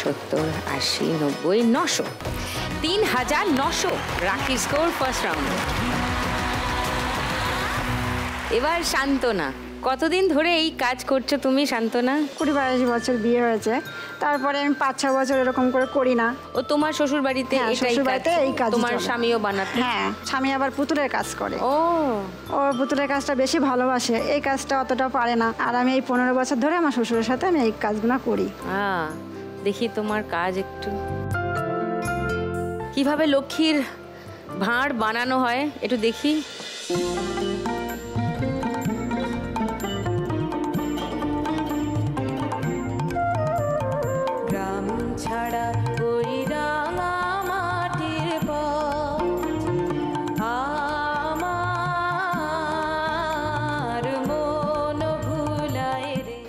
70, 80, 90, 900, 3900 রাখি score first রাউন্ডে। এবার শান্তনা, কতদিন ধরে এই কাজ করছো তুমি শান্তনা? 20-22 বছর বিয়ে হয়েছে, তারপরে আমি 5-6 বছর এরকম করে করি না। ও তোমার শ্বশুর বাড়িতে এই কাজ তোমার স্বামীও বানাতে? হ্যাঁ, স্বামী আবার পুতুলের কাজ করে। ও পুতুলের কাজটা বেশি ভালোবাসে, এই কাজটা অতটা পারে না। আর আমি এই 15 বছর ধরে আমার শ্বশুরের সাথে আমি এই কাজগুলো করি। দেখি তোমার কাজ একটু, কিভাবে লক্ষ্মীর ভাঁড় বানানো হয় একটু দেখি।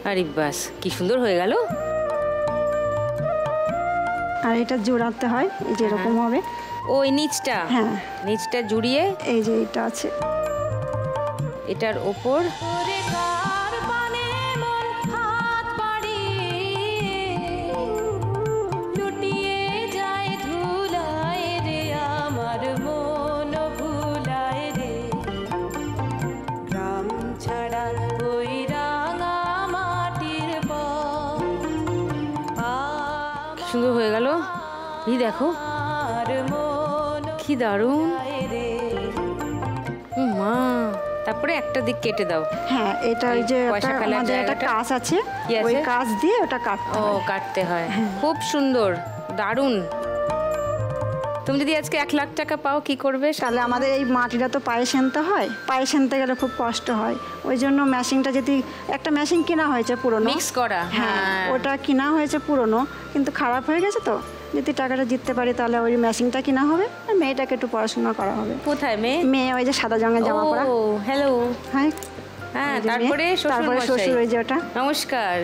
আরে বাস, কি সুন্দর হয়ে গেল। আর এটা জোড়াতে হয়, এই যে এরকম হবে। ওই নিচটা? হ্যাঁ, নিচটা জুড়িয়ে এই যে এটা আছে, এটার ওপর সুন্দর হয়ে গেল। এই দেখো কি দারুণ মা। তারপরে একটা দিক কেটে দাও। হ্যাঁ, এটা ওই যে আমাদের একটা কাজ আছে, ওই কাজ দিয়ে ওটা কাটতে হয়। খুব সুন্দর, দারুণ। তুমি যদি আজকে 1 লাখ টাকা পাও কি করবে? তাহলে আমাদের এই মাটিটা তো পায়ে সেনতে হয়, পায়ে সেনতে গেলে খুব কষ্ট হয়। ওই জন্য মেশিনটা, যদি একটা মেশিন কেনা হয়েছে পুরনো, মিক্স করা, হ্যাঁ ওটা কেনা হয়েছে পুরনো, কিন্তু খারাপ হয়ে গেছে। তো যদি টাকাটা জিততে পারি তাহলে ওই মেশিনটা কেনা হবে, আর মেয়েটাকে একটু পড়াশোনা করা হবে। কোথায় মেয়ে? মেয়ে ওই যে সাদা রঙের জামা পরা। হ্যালো। হাই। হ্যাঁ, তারপরে শ্বশুর ওই যে ওটা। নমস্কার।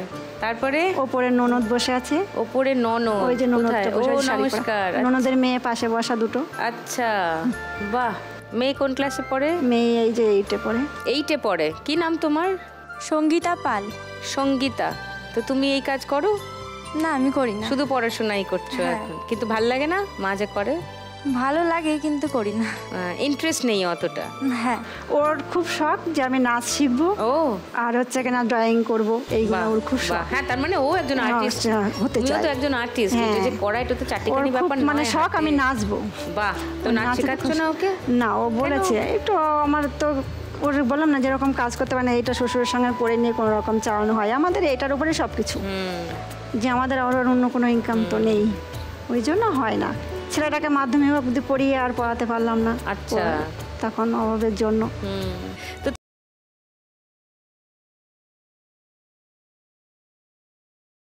তারপরে ওপরে ননদ বসে আছে। ওপরে ননদ? ওই যে ননদ। নমস্কার। ননদের মেয়ে পাশে বসা দুটো। আচ্ছা, বাহ। মেয়ে কোন ক্লাসে পড়ে? মেয়ে এই যে 8-এ পড়ে। 8-এ পড়ে। কি নাম তোমার? সঙ্গীতা পাল। সঙ্গীতা, তো তুমি এই কাজ করো? না, আমি করি না, শুধু পড়াশোনাই করছো এখন। কিন্তু ভাল লাগে না মা যে করে? ভালো লাগে কিন্তু করি না, ইন্টারেস্ট নেই অতটা। হ্যাঁ, ওর খুব শখ যে আমি নাচ শিখবো, আর হচ্ছে কিনা ড্রয়িং করবো, এইগুলো ওর খুব শখ। হ্যাঁ, তার মানে ও একজন আর্টিস্ট হতে চায়। তুমিও তো একজন আর্টিস্ট, যে পড়া এটা তো চাটিখানি ব্যাপার না, মানে শখ আমি নাচবো। বাহ, তো নাচ শেখাচ্ছ না ওকে? না, ও বলেছে একটু, আমার তো ওর বললাম না যেরকম কাজ করতে পারে না, এইটা শ্বশুরের সঙ্গে করে নিয়ে কোনো রকম চালানো হয়। আমাদের এটার উপরে সব কিছু, যে আমাদের আর অন্য কোনো ইনকাম তো নেই, ওই জন্য হয় না। ছেলেটাকে মাধ্যমিক অবধি পড়িয়ে আর পড়াতে পারলাম না। আচ্ছা, তখন অভাবের জন্য। তো